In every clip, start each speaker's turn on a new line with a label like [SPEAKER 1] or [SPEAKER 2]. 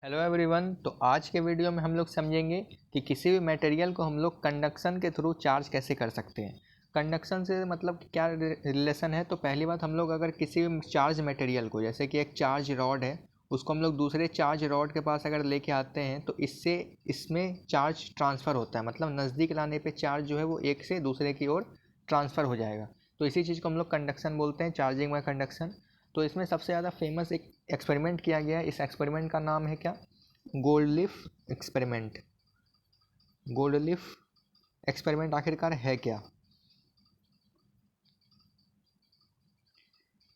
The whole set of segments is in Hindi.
[SPEAKER 1] Hello everyone. तो आज के वीडियो में हम लोग समझेंगे कि किसी भी मटेरियल को हम लोग कंडक्शन के थ्रू चार्ज कैसे कर सकते हैं। कंडक्शन से मतलब क्या रिलेशन है। तो पहली बात, हम लोग अगर किसी भी चार्ज मटेरियल को, जैसे कि एक चार्ज रॉड है, उसको हम लोग दूसरे चार्ज रॉड के पास अगर लेके आते हैं तो इसमें चार्ज ट्रांसफ़र होता है। मतलब नज़दीक लाने पे चार्ज जो है वो एक से दूसरे की ओर ट्रांसफ़र हो जाएगा। तो इसी चीज़ को हम लोग कंडक्शन बोलते हैं, चार्जिंग में कंडक्शन। तो इसमें सबसे ज़्यादा फेमस एक एक्सपेरिमेंट किया गया है। इस एक्सपेरिमेंट का नाम है क्या? गोल्डलिफ एक्सपेरिमेंट। गोल्डलिफ एक्सपेरिमेंट आखिरकार है क्या?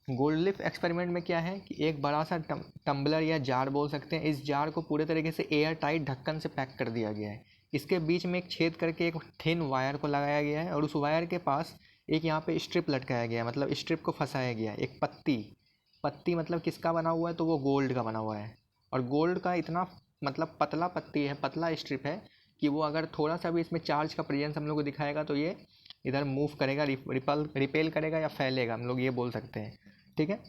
[SPEAKER 1] गोल्डलिफ एक्सपेरिमेंट में क्या है कि एक बड़ा सा टम्बलर या जार बोल सकते हैं, इस जार को पूरे तरीके से एयर टाइट ढक्कन से पैक कर दिया गया है। इसके बीच में एक छेद करके एक थिन वायर को लगाया गया है और उस वायर के पास एक यहाँ पे स्ट्रिप लटकाया गया है। मतलब स्ट्रिप को फंसाया गया है। एक पत्ती मतलब किसका बना हुआ है? तो वो गोल्ड का बना हुआ है। और गोल्ड का इतना मतलब पतला पत्ती है, पतला स्ट्रिप है कि वो अगर थोड़ा सा भी इसमें चार्ज का प्रेजेंस हम लोग को दिखाएगा तो ये इधर मूव करेगा, रिपेल करेगा या फैलेगा, हम लोग ये बोल सकते हैं। ठीक है।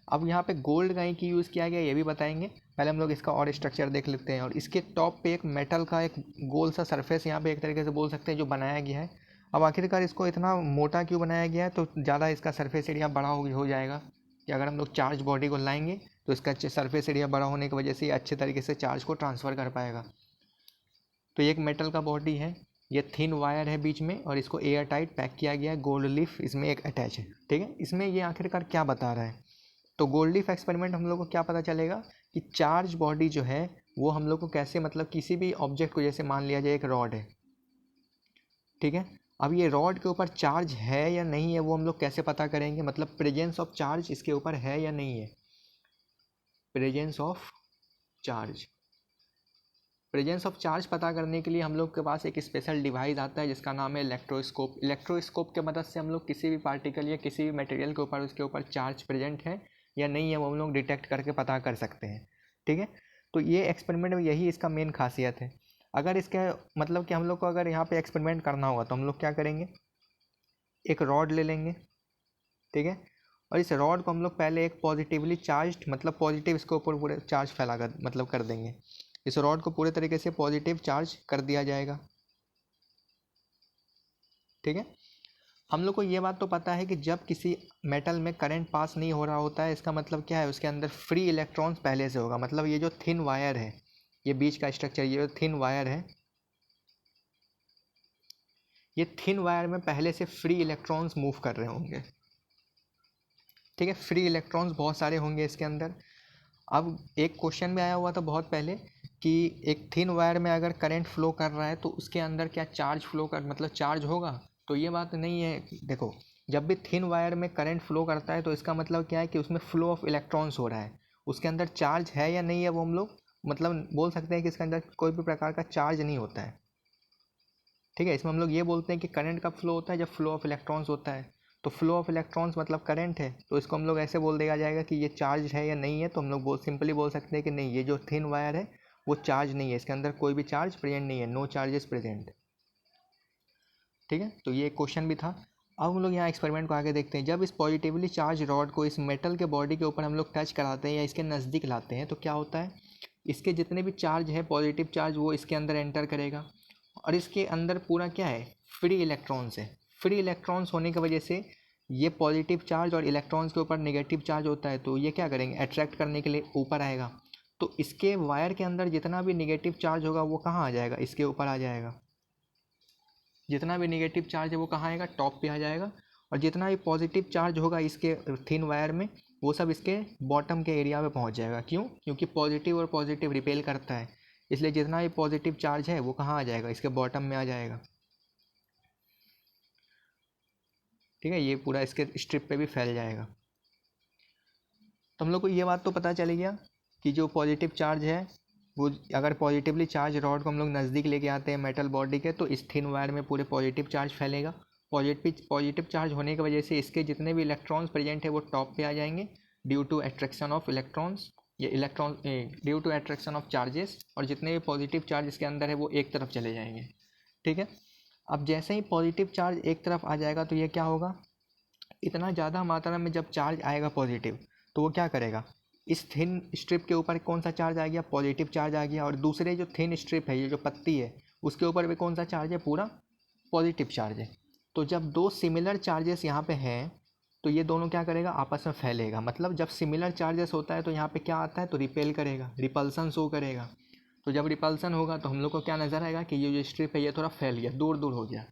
[SPEAKER 1] अब यहाँ पे गोल्ड का ही की यूज़ किया गया ये भी बताएंगे। पहले हम लोग इसका और स्ट्रक्चर देख लेते हैं। और इसके टॉप पे एक मेटल का एक गोल सा सरफेस यहाँ पे एक तरीके से बोल सकते हैं जो बनाया गया है। अब आखिरकार इसको इतना मोटा क्यों बनाया गया है? तो ज़्यादा इसका सरफेस एरिया बड़ा हो जाएगा कि अगर हम लोग चार्ज बॉडी को लाएंगे तो इसका सरफेस एरिया बड़ा होने की वजह से ये अच्छे तरीके से चार्ज को ट्रांसफ़र कर पाएगा। तो ये एक मेटल का बॉडी है, ये थिन वायर है बीच में और इसको एयर टाइट पैक किया गया है। गोल्ड लीफ इसमें एक अटैच है। ठीक है। इसमें ये आखिरकार क्या बता रहा है? तो गोल्ड लीफ एक्सपेरिमेंट हम लोग को क्या पता चलेगा कि चार्ज बॉडी जो है वो हम लोग को कैसे, मतलब किसी भी ऑब्जेक्ट को, जैसे मान लिया जाए एक रॉड है, ठीक है। अब ये रॉड के ऊपर चार्ज है या नहीं है वो हम लोग कैसे पता करेंगे? मतलब प्रेजेंस ऑफ चार्ज इसके ऊपर है या नहीं है। Presence of charge, presence of charge पता करने के लिए हम लोग के पास एक स्पेशल डिवाइस आता है जिसका नाम है इलेक्ट्रोस्कोप। इलेक्ट्रोस्कोप के मदद से हम लोग किसी भी पार्टिकल या किसी भी मटेरियल के ऊपर उसके ऊपर चार्ज प्रेजेंट है या नहीं है वो हम लोग डिटेक्ट करके पता कर सकते हैं। ठीक है। तो ये एक्सपेरिमेंट में यही इसका मेन खासियत है। अगर इसके मतलब कि हम लोग को अगर यहाँ पे एक्सपेरिमेंट करना होगा तो हम लोग क्या करेंगे, एक रॉड ले लेंगे, ठीक है। और इस रॉड को हम लोग पहले एक पॉजिटिवली चार्ज, मतलब पॉजिटिव इसके ऊपर पूरे चार्ज फैला कर मतलब कर देंगे। इस रॉड को पूरे तरीके से पॉजिटिव चार्ज कर दिया जाएगा। ठीक है। हम लोग को ये बात तो पता है कि जब किसी मेटल में करंट पास नहीं हो रहा होता है, इसका मतलब क्या है, उसके अंदर फ्री इलेक्ट्रॉन्स पहले से होगा। मतलब ये जो थिन वायर है, ये बीच का स्ट्रक्चर, ये जो थिन वायर है, ये थिन वायर में पहले से फ्री इलेक्ट्रॉन्स मूव कर रहे होंगे। ठीक है। फ्री इलेक्ट्रॉन्स बहुत सारे होंगे इसके अंदर। अब एक क्वेश्चन भी आया हुआ था बहुत पहले कि एक थिन वायर में अगर करंट फ्लो कर रहा है तो उसके अंदर क्या चार्ज फ्लो कर मतलब चार्ज होगा? तो ये बात नहीं है। देखो, जब भी थिन वायर में करंट फ्लो करता है तो इसका मतलब क्या है कि उसमें फ्लो ऑफ इलेक्ट्रॉन्स हो रहा है। उसके अंदर चार्ज है या नहीं है वो हम लोग मतलब बोल सकते हैं कि इसके अंदर कोई भी प्रकार का चार्ज नहीं होता है। ठीक है। इसमें हम लोग ये बोलते हैं कि करंट कब फ्लो होता है? जब फ्लो ऑफ इलेक्ट्रॉन्स होता है। तो फ्लो ऑफ इलेक्ट्रॉन्स मतलब करंट है, तो इसको हम लोग ऐसे बोल दिया जाएगा कि ये चार्ज है या नहीं है। तो हम लोग सिंपली बोल सकते हैं कि नहीं, ये जो थिन वायर है वो चार्ज नहीं है, इसके अंदर कोई भी चार्ज प्रेजेंट नहीं है, नो चार्जेस प्रेजेंट। ठीक है। तो ये क्वेश्चन भी था। अब हम लोग यहाँ एक्सपेरिमेंट को आगे देखते हैं। जब इस पॉजिटिवली चार्ज रॉड को इस मेटल के बॉडी के ऊपर हम लोग टच कराते हैं या इसके नज़दीक लाते हैं तो क्या होता है, इसके जितने भी चार्ज है, पॉजिटिव चार्ज, वो इसके अंदर एंटर करेगा। और इसके अंदर पूरा क्या है, फ्री इलेक्ट्रॉन्स है। फ्री इलेक्ट्रॉन्स होने की वजह से ये पॉजिटिव चार्ज और इलेक्ट्रॉन्स के ऊपर नेगेटिव चार्ज होता है, तो ये क्या करेंगे, अट्रैक्ट करने के लिए ऊपर आएगा। तो इसके वायर के अंदर जितना भी नेगेटिव चार्ज होगा वो कहाँ आ जाएगा, इसके ऊपर आ जाएगा। जितना भी नेगेटिव चार्ज है वो कहाँ आएगा, टॉप पे आ जाएगा। और जितना भी पॉजिटिव चार्ज होगा इसके थिन वायर में वो सब इसके बॉटम के एरिया पे पहुँच जाएगा। क्यों? क्योंकि पॉजिटिव और पॉजिटिव रिपेल करता है, इसलिए जितना भी पॉजिटिव चार्ज है वो कहाँ आ जाएगा, इसके बॉटम में आ जाएगा। ठीक है। ये पूरा इसके स्ट्रिप पे भी फैल जाएगा। तो हम लोग को ये बात तो पता चल गया कि जो पॉजिटिव चार्ज है वो, अगर पॉजिटिवली चार्ज रॉड को हम लोग नज़दीक लेके आते हैं मेटल बॉडी के तो इस थिन वायर में पूरे पॉजिटिव चार्ज फैलेगा। पॉजिटिव चार्ज होने की वजह से इसके जितने भी इलेक्ट्रॉन्स प्रेजेंट है वो टॉप पे आ जाएंगे due to attraction of electrons, ये electron due to attraction of charges. और जितने भी पॉजिटिव चार्ज इसके अंदर है वो एक तरफ चले जाएंगे। ठीक है। अब जैसे ही पॉजिटिव चार्ज एक तरफ आ जाएगा तो ये क्या होगा, इतना ज़्यादा मात्रा में जब चार्ज आएगा पॉजिटिव तो वो क्या करेगा, इस थिन स्ट्रिप के ऊपर कौन सा चार्ज आ गया, पॉजिटिव चार्ज आ गया, और दूसरे जो थिन स्ट्रिप है, ये जो पत्ती है, उसके ऊपर भी कौन सा चार्ज है, पूरा पॉजिटिव चार्ज है। तो जब दो सिमिलर चार्जेस यहाँ पे हैं तो ये दोनों क्या करेगा, आपस में फैलेगा। मतलब जब सिमिलर चार्जेस होता है तो यहाँ पे क्या आता है, तो रिपेल करेगा, रिपल्सन शो करेगा। तो जब रिपल्सन होगा तो हम लोग को क्या नज़र आएगा कि ये जो स्ट्रिप है ये थोड़ा फैल गया, दूर दूर हो गया।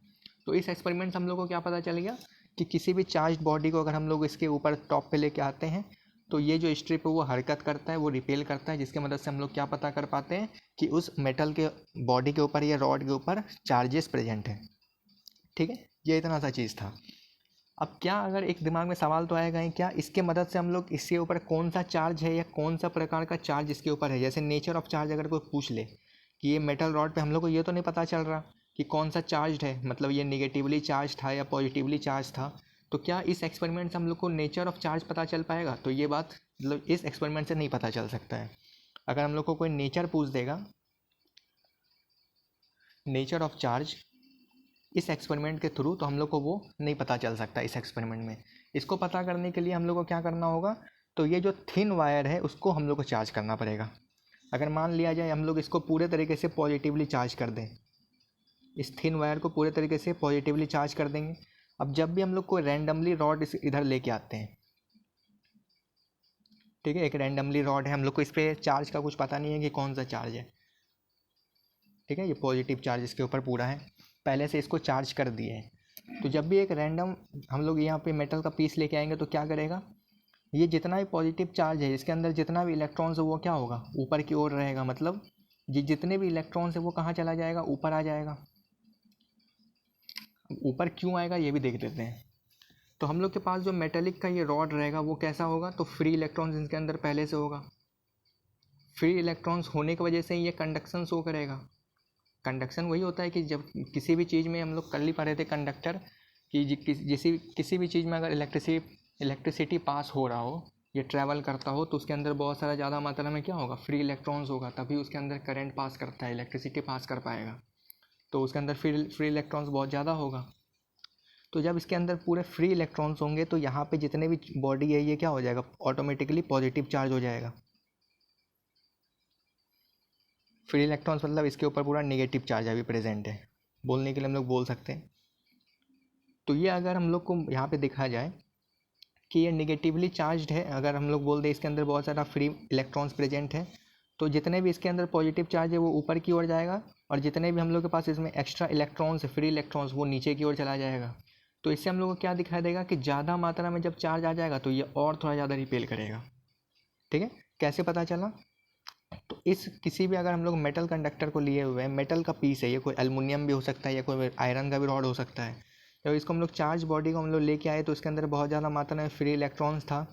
[SPEAKER 1] तो इस एक्सपेरिमेंट से हम लोग को क्या पता चल गया कि किसी भी चार्ज बॉडी को अगर हम लोग इसके ऊपर टॉप पे लेके आते हैं तो ये जो स्ट्रिप है वो हरकत करता है, वो रिपेल करता है, जिसके मदद से हम लोग क्या पता कर पाते हैं कि उस मेटल के बॉडी के ऊपर या रॉड के ऊपर चार्जेस प्रेजेंट हैं। ठीक है, ये इतना सा चीज़ था। अब क्या अगर एक दिमाग में सवाल तो आएगा ही, क्या इसके मदद से हम लोग इसके ऊपर कौन सा चार्ज है या कौन सा प्रकार का चार्ज इसके ऊपर है, जैसे नेचर ऑफ चार्ज अगर कोई पूछ ले कि ये मेटल रॉड पे, हम लोग को ये तो नहीं पता चल रहा कि कौन सा चार्ज है, मतलब ये निगेटिवली चार्ज था या पॉजिटिवली चार्ज था, तो क्या इस एक्सपेरिमेंट से हम लोग को नेचर ऑफ चार्ज पता चल पाएगा? तो ये बात मतलब इस एक्सपेरिमेंट से नहीं पता चल सकता है। अगर हम लोग को कोई नेचर पूछ देगा, नेचर ऑफ चार्ज इस एक्सपेरिमेंट के थ्रू, तो हम लोग को वो नहीं पता चल सकता इस एक्सपेरिमेंट में। इसको पता करने के लिए हम लोग को क्या करना होगा, तो ये जो थिन वायर है उसको हम लोग को चार्ज करना पड़ेगा। अगर मान लिया जाए हम लोग इसको पूरे तरीके से पॉजिटिवली चार्ज कर दें, इस थिन वायर को पूरे तरीके से पॉजिटिवली चार्ज कर देंगे। अब जब भी हम लोग को रैंडमली रॉड इधर लेके आते हैं, ठीक है, एक रैंडमली रॉड है, हम लोग को इस पर चार्ज का कुछ पता नहीं है कि कौन सा चार्ज है, ठीक है, ये पॉजिटिव चार्ज इसके ऊपर पूरा है, पहले से इसको चार्ज कर दिए हैं। तो जब भी एक रैंडम हम लोग यहाँ पे मेटल का पीस लेके आएंगे तो क्या करेगा, ये जितना भी पॉजिटिव चार्ज है इसके अंदर जितना भी इलेक्ट्रॉन्स है वो क्या होगा, ऊपर की ओर रहेगा। मतलब ये जितने भी इलेक्ट्रॉन्स है वो कहाँ चला जाएगा, ऊपर आ जाएगा। ऊपर क्यों आएगा ये भी देख लेते हैं। तो हम लोग के पास जो मेटेलिक का ये रॉड रहेगा वो कैसा होगा, तो फ्री इलेक्ट्रॉन्स इसके अंदर पहले से होगा। फ्री इलेक्ट्रॉन्स होने की वजह से ये कंडक्शन शो करेगा। कंडक्शन वही होता है कि जब किसी भी चीज़ में, हम लोग कल ही पढ़े थे कंडक्टर, कि किसी भी चीज़ में अगर इलेक्ट्रिसिटी पास हो रहा हो, ये ट्रैवल करता हो, तो उसके अंदर बहुत सारा ज़्यादा मात्रा में क्या होगा, फ्री इलेक्ट्रॉन्स होगा, तभी उसके अंदर करंट पास करता है, इलेक्ट्रिसिटी पास कर पाएगा। तो उसके अंदर फ्री इलेक्ट्रॉन्स बहुत ज़्यादा होगा। तो जब इसके अंदर पूरे फ्री इलेक्ट्रॉन्स होंगे तो यहाँ पे जितने भी बॉडी है ये क्या हो जाएगा, ऑटोमेटिकली पॉजिटिव चार्ज हो जाएगा। फ्री इलेक्ट्रॉन्स मतलब इसके ऊपर पूरा नेगेटिव चार्ज अभी प्रेजेंट है, बोलने के लिए हम लोग बोल सकते हैं। तो ये अगर हम लोग को यहाँ पे देखा जाए कि ये नेगेटिवली चार्ज्ड है, अगर हम लोग बोल दें इसके अंदर बहुत सारा फ्री इलेक्ट्रॉन्स प्रेजेंट है, तो जितने भी इसके अंदर पॉजिटिव चार्ज है वो ऊपर की ओर जाएगा, और जितने भी हम लोग के पास इसमें एक्स्ट्रा इलेक्ट्रॉन्स है, फ्री इलेक्ट्रॉन्स, वो नीचे की ओर चला जाएगा। तो इससे हम लोग को क्या दिखाई देगा कि ज़्यादा मात्रा में जब चार्ज आ जाएगा तो ये और थोड़ा ज़्यादा रिपेल करेगा। ठीक है, कैसे पता चला, तो इस किसी भी अगर हम लोग मेटल कंडक्टर को लिए हुए हैं, मेटल का पीस है, ये कोई एल्युमिनियम भी हो सकता है या कोई आयरन का भी रॉड हो सकता है, जब इसको हम लोग चार्ज बॉडी को हम लोग लेके आए तो इसके अंदर बहुत ज़्यादा मात्रा में फ्री इलेक्ट्रॉन्स था,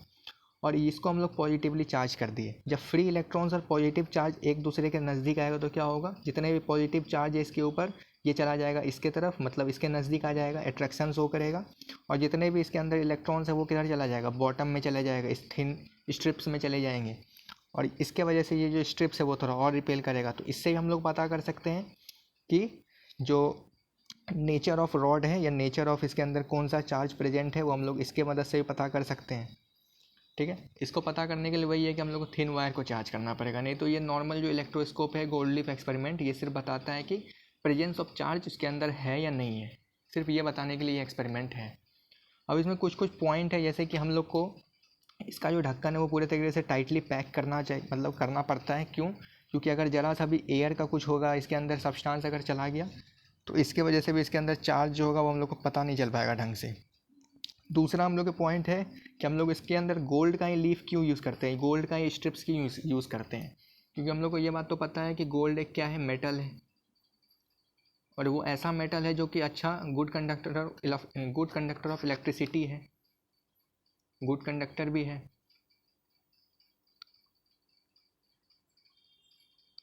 [SPEAKER 1] और इसको हम लोग पॉजिटिवली चार्ज कर दिए। जब फ्री इलेक्ट्रॉन्स और पॉजिटिव चार्ज एक दूसरे के नज़दीक आएगा तो क्या होगा, जितने भी पॉजिटिव चार्ज है इसके ऊपर ये चला जाएगा इसके तरफ, मतलब इसके नज़दीक आ जाएगा, अट्रैक्शन शो करेगा, और जितने भी इसके अंदर इलेक्ट्रॉन्स है वो किधर चला जाएगा, बॉटम में चला जाएगा, इस थिन स्ट्रिप्स में चले जाएंगे, और इसके वजह से ये जो स्ट्रिप्स है वो थोड़ा और रिपेल करेगा। तो इससे हम लोग पता कर सकते हैं कि जो नेचर ऑफ रॉड है या नेचर ऑफ इसके अंदर कौन सा चार्ज प्रेजेंट है वो हम लोग इसके मदद से भी पता कर सकते हैं। ठीक है, इसको पता करने के लिए वही है कि हम लोग को थिन वायर को चार्ज करना पड़ेगा, नहीं तो ये नॉर्मल जो इलेक्ट्रोस्कोप है, गोल्डलीफ एक्सपेरिमेंट, ये सिर्फ बताता है कि प्रेजेंस ऑफ चार्ज उसके अंदर है या नहीं है, सिर्फ ये बताने के लिए ये एक्सपेरिमेंट है। अब इसमें कुछ कुछ पॉइंट है, जैसे कि हम लोग को इसका जो ढक्कन है वो पूरे तरीके से टाइटली पैक करना चाहिए, मतलब करना पड़ता है। क्यों, क्योंकि अगर ज़रा सा भी एयर का कुछ होगा, इसके अंदर सब्सटेंस अगर चला गया तो इसके वजह से भी इसके अंदर चार्ज जो होगा वो हम लोग को पता नहीं चल पाएगा ढंग से। दूसरा हम लोग के पॉइंट है कि हम लोग इसके अंदर गोल्ड का ही लीफ क्यों यूज़ करते हैं, गोल्ड का ही स्ट्रिप्स की यूज़ करते हैं, क्योंकि हम लोग को ये बात तो पता है कि गोल्ड एक क्या है, मेटल है, और वो ऐसा मेटल है जो कि अच्छा गुड कंडक्टर ऑफ इलेक्ट्रिसिटी है, गुड कंडक्टर भी है।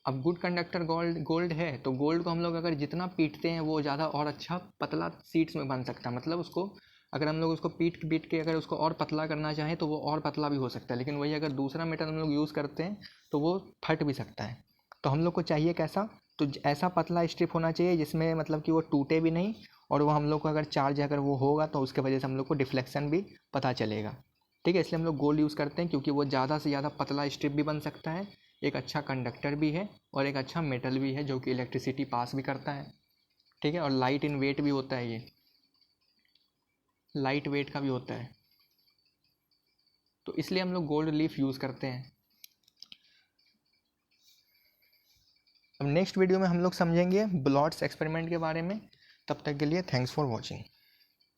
[SPEAKER 1] अब गुड कंडक्टर गोल्ड है, तो गोल्ड को हम लोग अगर जितना पीटते हैं वो ज़्यादा और अच्छा पतला शीट्स में बन सकता है, मतलब उसको अगर हम लोग उसको पीट के अगर उसको और पतला करना चाहें तो वो और पतला भी हो सकता है, लेकिन वही अगर दूसरा मेटल हम लोग यूज़ करते हैं तो वो फट भी सकता है। तो हम लोग को चाहिए कैसा, तो ऐसा पतला स्ट्रिप होना चाहिए जिसमें मतलब कि वो टूटे भी नहीं, और वो हम लोग को अगर चार्ज अगर वो होगा तो उसके वजह से हम लोग को डिफ्लेक्शन भी पता चलेगा। ठीक है। इसलिए हम लोग गोल्ड यूज़ करते हैं क्योंकि वो ज़्यादा से ज़्यादा पतला स्ट्रिप भी बन सकता है, एक अच्छा कंडक्टर भी है और एक अच्छा मेटल भी है जो कि इलेक्ट्रिसिटी पास भी करता है। ठीक है। और लाइट इन वेट भी होता है, ये लाइट वेट का भी होता है, तो इसलिए हम लोग गोल्ड लीफ यूज़ करते हैं। अब नेक्स्ट वीडियो में हम लोग समझेंगे ब्लॉट्स एक्सपेरिमेंट के बारे में। तब तक के लिए थैंक्स फॉर वॉचिंग।